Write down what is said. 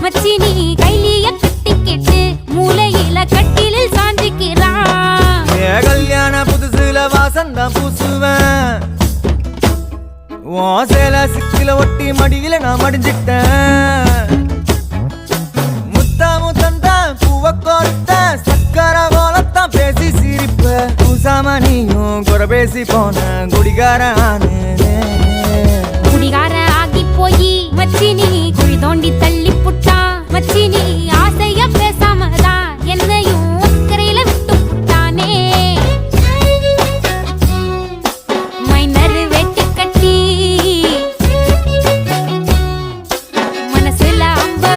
மச்சி நீ கைலிய கட்டிக்கிட்டு மூலையில கட்டிலில் சாஞ்சிக்கிறான். கல்யாண புதுசுல வாசந்தான் பூசுவேன். சேல சிக்கில ஒட்டி மடியில நான் மடிஞ்சிட்டேன். முத்தாமு தந்த பூவ கோர்த்த சக்கர கோலத்தான் பேசி சிரிப்ப. பூசாம நீயும் குறை பேசி போன குடிகார